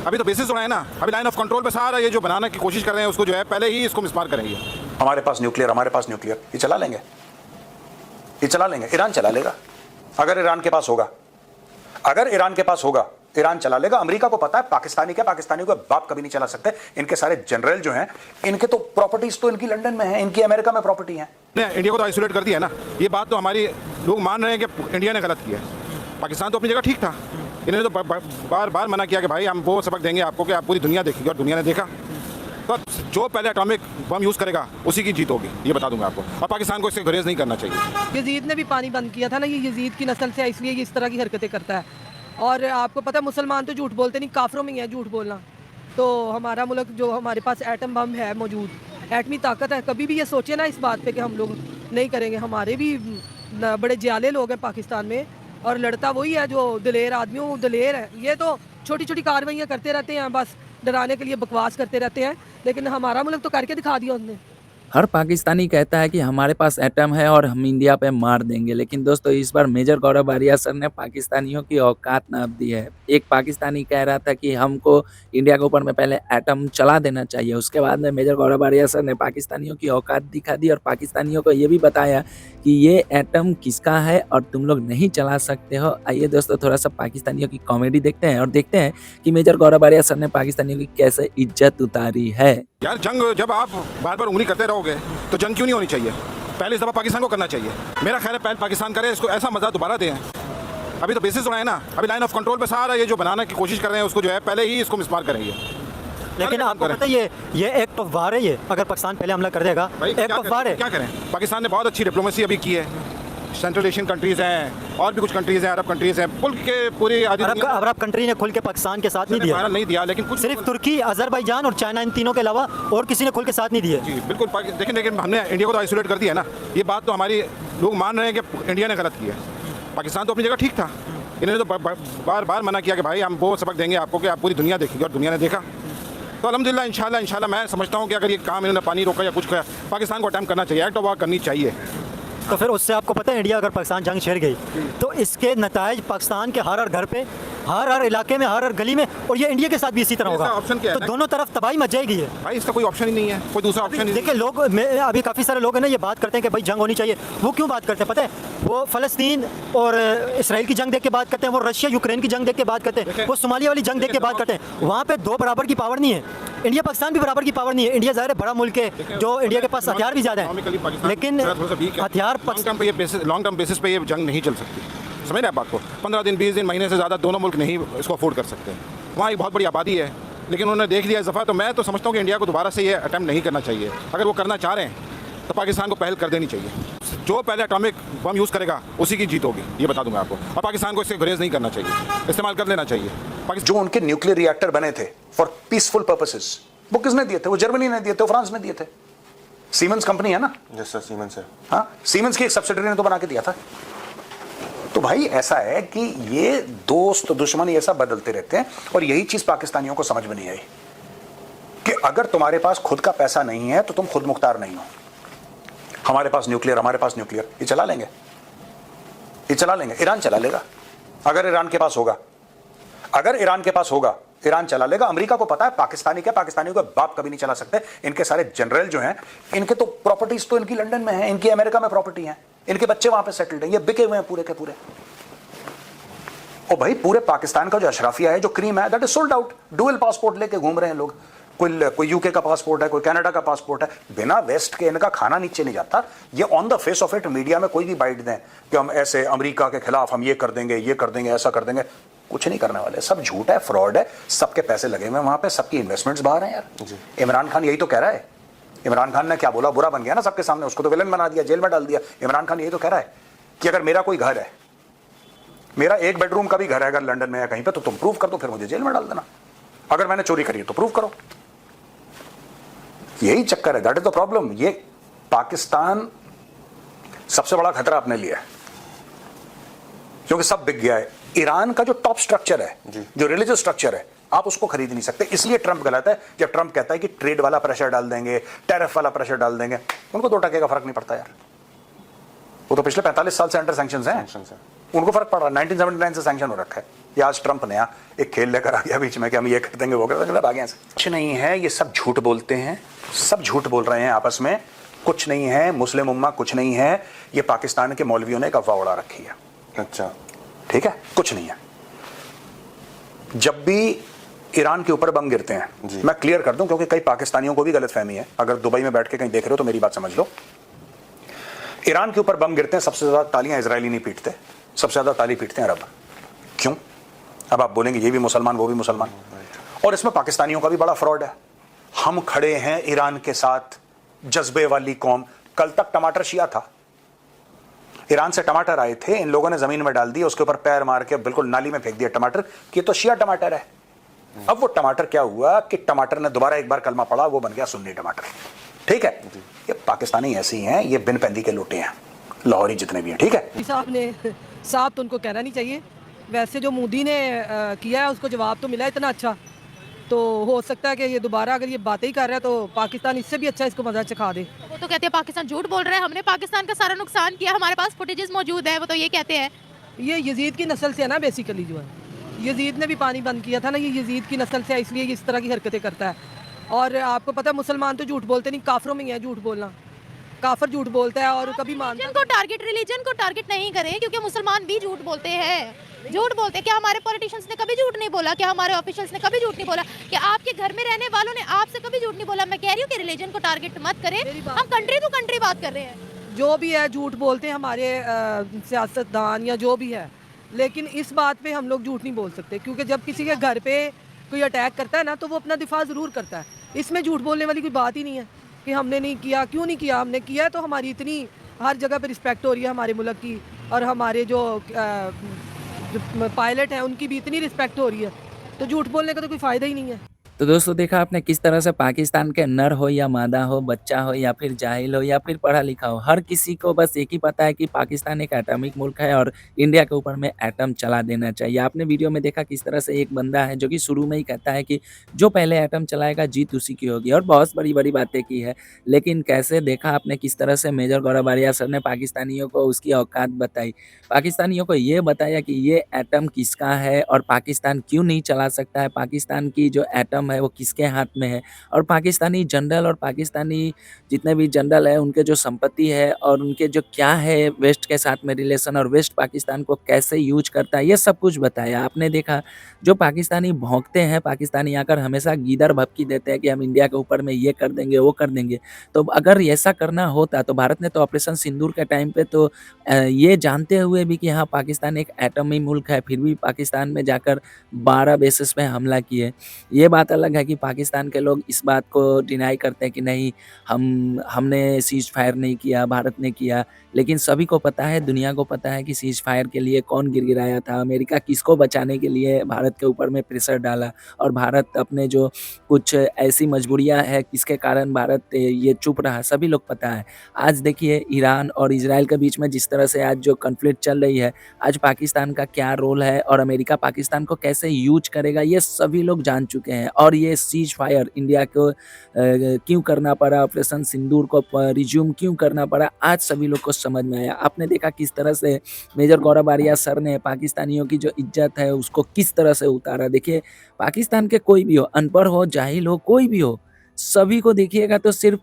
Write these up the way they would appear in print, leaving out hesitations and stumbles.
अभी तो बेसिस बनाए ना, अभी लाइन ऑफ कंट्रोल पे सारा ये जो बनाने की कोशिश कर रहे हैं उसको जो है पहले ही इसको मिसमार करेंगे। हमारे पास न्यूक्लियर, ये चला लेंगे, ईरान चला लेगा। अगर ईरान के पास होगा, ईरान चला लेगा। अमेरिका को पता है पाकिस्तानी को बाप कभी नहीं चला सकते। इनके सारे जनरल जो हैं, इनके तो प्रॉपर्टीज तो इनकी लंदन में है, इनकी अमेरिका में प्रॉपर्टी है। इंडिया को तो आइसोलेट कर दिया है ना, ये बात तो हमारी लोग मान रहे हैं कि इंडिया ने गलत किया है। पाकिस्तान तो अपनी जगह ठीक था, इन्होंने तो बार बार मना किया कि भाई हम वो सबक देंगे आपको कि आप पूरी दुनिया देखेगी, और दुनिया ने देखा। तो जो पहले एटॉमिक बम यूज़ करेगा उसी की जीत होगी, ये बता दूंगा आपको। और पाकिस्तान को इससे गुरेज नहीं करना चाहिए। यजीद ने भी पानी बंद किया था ना, ये यजीद की नस्ल से है, इसलिए ये इस तरह की हरकतें करता है। और आपको पता है मुसलमान तो झूठ बोलते नहीं, काफरों में ही है झूठ बोलना। तो हमारा मुल्क जो हमारे पास एटम बम है मौजूद, एटमी ताकत है, कभी भी ये सोचे ना इस बात पे कि हम लोग नहीं करेंगे। हमारे भी बड़े जियाले लोग हैं पाकिस्तान में, और लड़ता वही है जो दिलेर आदमी हो, दिलेर है। ये तो छोटी छोटी कार्रवाइयाँ करते रहते हैं, बस डराने के लिए बकवास करते रहते हैं, लेकिन हमारा मुल्क तो करके दिखा दिया उसने। हर पाकिस्तानी कहता है कि हमारे पास एटम है और हम इंडिया पे मार देंगे, लेकिन दोस्तों इस बार मेजर गौरव बारिया सर ने पाकिस्तानियों की औकात नाप दी है। एक पाकिस्तानी कह रहा था कि हमको इंडिया के ऊपर में पहले एटम चला देना चाहिए, उसके बाद में मेजर गौरव बारिया सर ने पाकिस्तानियों की औकात दिखा दी और पाकिस्तानियों को ये भी बताया कि ये एटम किसका है और तुम लोग नहीं चला सकते हो। आइए दोस्तों थोड़ा सा पाकिस्तानियों की कॉमेडी देखते हैं और देखते हैं कि मेजर गौरव बारिया सर ने पाकिस्तानियों की कैसे इज्जत उतारी है। यार जंग जब आप बार बार उंगली करते रहोगे तो जंग क्यों नहीं होनी चाहिए? पहले इस दफ़ा पाकिस्तान को करना चाहिए। मेरा ख्याल है पहले पाकिस्तान करे, इसको ऐसा मजा दोबारा दें। अभी तो बेसिस बनाए ना, अभी लाइन ऑफ कंट्रोल पे सारा ये जो बनाने की कोशिश कर रहे हैं उसको जो है पहले ही इसको मिसमार करेंगे। लेकिन आपको पता है ये एक्ट ऑफ वार है। ये अगर पाकिस्तान पहले हमला कर देगा, एक्ट ऑफ वार है। क्या करें? पाकिस्तान ने बहुत अच्छी डिप्लोमेसी अभी की है, सेंट्रल एशियन कंट्रीज़ हैं और भी कुछ कंट्रीज़ हैं, अरब कंट्रीज़ हैं, खुल के पूरी अरब कंट्री ने खुल के पाकिस्तान के साथ नहीं दिया, लेकिन कुछ सिर्फ तुर्की, अजरबैजान और चाइना, इन तीनों के अलावा और किसी ने खुल के साथ नहीं दिया। जी बिल्कुल। लेकिन हमने इंडिया को तो आइसोलेट कर दिया है ना, ये बात तो हमारी लोग मान रहे हैं कि इंडिया ने गलत किया है। पाकिस्तान तो अपनी जगह ठीक था, इन्होंने तो बार बार मना किया कि भाई हम वो सबक देंगे आपको कि आप पूरी दुनिया देखेगी, और दुनिया ने देखा। तो अल्हम्दुलिल्लाह इंशाल्लाह मैं समझता हूँ कि अगर ये काम इन्होंने पानी रोका या कुछ किया, पाकिस्तान को अटैम्प्ट करना चाहिए, एक्ट ऑफ वार करनी चाहिए। तो फिर उससे आपको पता है इंडिया अगर पाकिस्तान जंग छेड़ गई तो इसके नताइज पाकिस्तान के हर घर पे, हर इलाके में, हर गली में, और ये इंडिया के साथ भी इसी तरह होगा। ऑप्शन क्या है? तो दोनों तरफ तबाही मच जाएगी। है भाई इसका कोई ऑप्शन ही नहीं है, कोई दूसरा ऑप्शन नहीं। देखिए लोग अभी काफ़ी सारे लोग हैं ना ये बात करते हैं कि भाई जंग होनी चाहिए। वो क्यों बात करते हैं पता है? वो फ़लस्तीन और इसराइल की जंग देख के बात करते हैं, वो रशिया यूक्रेन की जंग देख के बात करते हैं, वो सोमालिया वाली जंग देख के बात करते हैं। वहाँ पे दो बराबर की पावर नहीं है। इंडिया पाकिस्तान भी बराबर की पावर नहीं है। इंडिया ज़ाहिर है बड़ा मुल्क है, जो इंडिया के पास हथियार भी ज़्यादा है, लेकिन हथियार लॉन्ग टर्म बेसिस पे ये जंग नहीं चल सकती। समझ रहे हैं बात को? 15 दिन 20 दिन महीने से ज़्यादा दोनों मुल्क नहीं इसको अफोर्ड कर सकते। वहाँ एक बहुत बड़ी आबादी है, लेकिन उन्होंने देख लिया इस दफ़ा। तो मैं तो समझता हूँ कि इंडिया को दोबारा से ये अटैम्प्ट नहीं करना चाहिए। अगर वो करना चाह रहे हैं तो पाकिस्तान को पहल कर देनी चाहिए। जो पहले एटॉमिक बम यूज़ करेगा उसी की जीत होगी, ये बता दूंगा आपको। और पाकिस्तान को इससे गुरेज नहीं करना चाहिए, इस्तेमाल कर लेना चाहिए। जो उनके न्यूक्लियर रिएक्टर बने थे फॉर पीसफुल पर्पसेस, वो किसने दिए थे? वो जर्मनी ने दिए थे, फ्रांस ने दिए थे। सीमेंस कंपनी है ना? यस सर, सीमेंस है। हाँ, सीमेंस की एक सब्सिडरी ने तो बना के दिया था। तो भाई ऐसा है कि ये दोस्त दुश्मन ऐसा बदलते रहते हैं, और यही चीज पाकिस्तानियों को समझ में नहीं आई कि अगर तुम्हारे पास खुद का पैसा नहीं है तो तुम खुद मुख्तार नहीं हो। हमारे पास न्यूक्लियर, ये चला लेंगे, ईरान चला लेगा। अगर ईरान के पास होगा, ईरान चला लेगा। अमेरिका को पता है पाकिस्तानियों को बाप कभी नहीं चला सकते। इनके सारे जनरल जो हैं, इनके तो प्रॉपर्टीज तो इनकी लंदन में है, इनकी अमेरिका में प्रॉपर्टी है, इनके बच्चे वहां पे सेटल्ड हैं, ये बिके हुए हैं पूरे के पूरे। और भाई पूरे पाकिस्तान का जो अशराफिया है, जो क्रीम है, that is sold out. Dual passport लेके घूम रहे हैं लोग। कोई यूके का पासपोर्ट है, कोई कनाडा का पासपोर्ट है। बिना वेस्ट के इनका खाना नीचे नहीं जाता। ये on the face of it media में कोई भी बाइट दें कि हम ऐसे अमेरिका के खिलाफ हम ये कर देंगे, ऐसा कर देंगे, कुछ नहीं करने वाले। सब झूठ है, फ्रॉड है, सबके पैसे लगे हुए वहां पे, सबकी इन्वेस्टमेंट्स बाहर हैं यार। इमरान खान यही तो कह रहा है। इमरान खान ने क्या बोला? बुरा बन गया ना सबके सामने, उसको तो विलन बना दिया, जेल में डाल दिया। इमरान खान यही तो कह रहा है कि अगर मेरा कोई घर है, मेरा एक बेडरूम का भी घर है अगर लंदन में या कहीं पे, तो तुम प्रूव कर दो, फिर मुझे जेल में डाल देना। अगर मैंने चोरी करी है तो प्रूव करो। यही चक्कर है, दैट इज द प्रॉब्लम। ये पाकिस्तान सबसे बड़ा खतरा अपने लिए है, क्योंकि सब बिक गया है। ईरान का जो टॉप स्ट्रक्चर है, जो रिलीजियस स्ट्रक्चर है, आप उसको खरीद नहीं सकते। इसलिए ट्रंप गलत है जब ट्रंप कहता है कि ट्रेड वाला प्रेशर डाल देंगे, टैरिफ वाला प्रेशर डाल देंगे। उनको 2 टके का फर्क नहीं पड़ता यार। वो तो पिछले 45 साल से अंडर सैंक्शंस हैं, उनको फर्क पड़ रहा है। 1979 से सैंक्शन हो रखा है। ये आज ट्रंप नया एक खेल लेकर आ गया बीच में कि हम ये कर देंगे वो कर देंगे, आ गया। कुछ नहीं है, ये सब झूठ बोलते हैं, सब झूठ बोल रहे हैं आपस में। कुछ नहीं है, मुस्लिम उम्मा कुछ नहीं है, ये पाकिस्तान के मौलवियों ने एक अफवाह उड़ा रखी है। अच्छा, ठीक है, कुछ नहीं है। जब भी ईरान के ऊपर बम गिरते हैं, मैं क्लियर कर दूं क्योंकि कई पाकिस्तानियों को भी गलतफहमी है, अगर दुबई में बैठ के कहीं देख रहे हो तो मेरी बात समझ लो। ईरान के ऊपर बम गिरते हैं, सबसे ज्यादा तालियां इजरायली नहीं पीटते, सबसे ज्यादा ताली पीटते हैं अरब। क्यों? अब आप बोलेंगे ये भी मुसलमान वो भी मुसलमान, और इसमें पाकिस्तानियों का भी बड़ा फ्रॉड है। हम खड़े हैं ईरान के साथ, जज्बे वाली कौम। कल तक टमाटर शिया था, ईरान से टमाटर आए थे, इन लोगों ने जमीन में डाल दिया, उसके ऊपर पैर मार के बिल्कुल नाली में फेंक दिया टमाटर कि ये तो शिया टमाटर है। अब वो टमाटर क्या हुआ कि टमाटर ने दोबारा एक बार कलमा पड़ा, वो बन गया सुन्नी टमाटर। ठीक है, ये पाकिस्तानी ऐसे ही हैं, ये बिन पैंदी के लोटे हैं, लाहौरी जितने भी हैं। ठीक है, साहब ने साहब तो उनको कहना नहीं चाहिए। वैसे जो मोदी ने किया है उसको जवाब तो मिला इतना अच्छा, तो हो सकता है कि ये दोबारा अगर ये बातें ही कर रहा है तो पाकिस्तान इससे भी अच्छा इसको मजा चखा दे। वो तो कहते हैं पाकिस्तान झूठ बोल रहा है, हमने पाकिस्तान का सारा नुकसान किया, हमारे पास फुटेजेस मौजूद है, वो तो ये कहते हैं। ये यजीद की नस्ल से है ना, बेसिकली जो है यजीद ने भी पानी बंद किया था ना, ये यजीद की नस्ल से है, इसलिए ये इस तरह की हरकतें करता है। और आपको पता है मुसलमान तो झूठ बोलते नहीं, काफरों में ही है झूठ बोलना, काफर झूठ बोलता है और कभी मानता रिलीजन को टारगेट नहीं करें, क्योंकि मुसलमान भी झूठ बोलते हैं, झूठ बोलते हैं। क्या हमारे पॉलिटिशियंस ने कभी झूठ नहीं बोला? क्या हमारे ऑफिशियल्स ने कभी झूठ नहीं बोला? क्या आपके घर में रहने वालों ने आपसे कभी झूठ नहीं बोला? मैं कह रही हूँ कि रिलीजन को टारगेट मत करें, हम कंट्री टू कंट्री बात कर रहे हैं। जो भी है झूठ बोलते हैं हमारे सियासतदान या जो भी है, लेकिन इस बात पे हम लोग झूठ नहीं बोल सकते, क्योंकि जब किसी के घर पे कोई अटैक करता है ना तो वो अपना दिफा ज़रूर करता है। इसमें झूठ बोलने वाली कोई बात ही नहीं है कि हमने नहीं किया। क्यों नहीं किया? हमने किया, तो हमारी इतनी हर जगह पे रिस्पेक्ट हो रही है हमारे मुल्क की, और हमारे जो पायलट हैं उनकी भी इतनी रिस्पेक्ट हो रही है, तो झूठ बोलने का तो कोई फ़ायदा ही नहीं है। तो दोस्तों देखा आपने किस तरह से पाकिस्तान के नर हो या मादा हो, बच्चा हो या फिर जाहिल हो या फिर पढ़ा लिखा हो, हर किसी को बस एक ही पता है कि पाकिस्तान एक एटॉमिक मुल्क है और इंडिया के ऊपर में एटम चला देना चाहिए। आपने वीडियो में देखा किस तरह से एक बंदा है जो कि शुरू में ही कहता है कि जो पहले एटम चलाएगा जीत उसी की होगी, और बहुत बड़ी बड़ी बातें की है। लेकिन कैसे देखा आपने किस तरह से मेजर गौरव बारिया सर ने पाकिस्तानियों को उसकी औकात बताई, पाकिस्तानियों को ये बताया कि ये एटम किसका है और पाकिस्तान क्यों नहीं चला सकता है, पाकिस्तान की जो एटम है वो किसके हाथ में है, और पाकिस्तानी जनरल और पाकिस्तानी जितने भी जनरल है उनके जो संपत्ति है और उनके जो क्या है वेस्ट के साथ में रिलेशन, और वेस्ट पाकिस्तान को कैसे यूज करता है, ये सब कुछ बताया। आपने देखा जो पाकिस्तानी भौंकते हैं, पाकिस्तानी आकर हमेशा गीदड़ भपकी देते हैं कि हम इंडिया के ऊपर में ये कर देंगे वो कर देंगे। तो अगर ऐसा करना होता तो भारत ने तो ऑपरेशन सिंदूर के टाइम पे तो ये जानते हुए भी कि हाँ पाकिस्तान एक एटमी मुल्क है, फिर भी पाकिस्तान में जाकर 12 बेसिस पे हमला किए। ये बात अलग है कि पाकिस्तान के लोग इस बात को डिनाई करते हैं कि नहीं हमने सीज फायर नहीं किया, भारत ने किया। लेकिन सभी को पता है, दुनिया को पता है कि सीज फायर के लिए कौन गिड़गिड़ाया था, अमेरिका किसको बचाने के लिए भारत के ऊपर में प्रेशर डाला, और भारत अपने जो कुछ ऐसी मजबूरियां है किसके कारण भारत ये चुप रहा, सभी लोग पता है। आज देखिए ईरान और इजराइल के बीच में जिस तरह से आज जो कॉन्फ्लिक्ट चल रही है, आज पाकिस्तान का क्या रोल है और अमेरिका पाकिस्तान को कैसे यूज करेगा, ये सभी लोग जान चुके हैं। और ये सीज फायर इंडिया को क्यों करना पड़ा, ऑपरेशन सिंदूर को रिज्यूम क्यों करना पड़ा, आज सभी लोग को समझ में आया। आपने देखा किस तरह से मेजर गौरव बारिया सर ने पाकिस्तानियों की जो इज्जत है उसको किस तरह से उतारा। देखिए पाकिस्तान के कोई भी हो, अनपढ़ हो, जाहिल हो, कोई भी हो, सभी को देखिएगा तो सिर्फ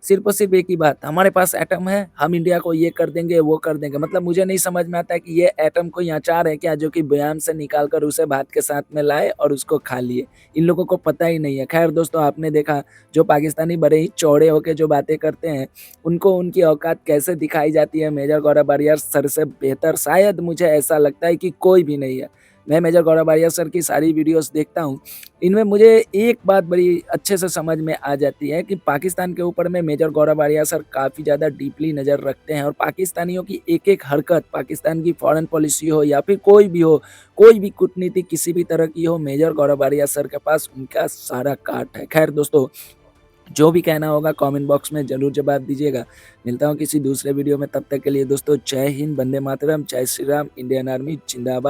और सिर्फ एक ही बात, हमारे पास एटम है, हम इंडिया को ये कर देंगे वो कर देंगे। मतलब मुझे नहीं समझ में आता है कि ये एटम कोई अचार है क्या जो कि बयान से निकाल कर उसे भात के साथ में लाए और उसको खा लिए, इन लोगों को पता ही नहीं है। खैर दोस्तों, आपने देखा जो पाकिस्तानी बड़े ही चौड़े होकर जो बातें करते हैं उनको उनकी औकात कैसे दिखाई जाती है, मेजर गौरव बारिया सर से बेहतर शायद मुझे ऐसा लगता है कि कोई भी नहीं है। मैं मेजर गौरव बारिया सर की सारी वीडियोस देखता हूँ, इनमें मुझे एक बात बड़ी अच्छे से समझ में आ जाती है कि पाकिस्तान के ऊपर में मेजर गौरव बारिया सर काफ़ी ज़्यादा डीपली नज़र रखते हैं, और पाकिस्तानियों की एक एक हरकत, पाकिस्तान की फॉरेन पॉलिसी हो या फिर कोई भी हो, कोई भी कूटनीति किसी भी तरह की हो, मेजर गौरव बारिया सर के पास उनका सारा काट है। खैर दोस्तों, जो भी कहना होगा कमेंट बॉक्स में ज़रूर जवाब दीजिएगा। मिलता हूँ किसी दूसरे वीडियो में, तब तक के लिए दोस्तों जय हिंद, वंदे मातरम, जय श्री राम, इंडियन आर्मी जिंदाबाद।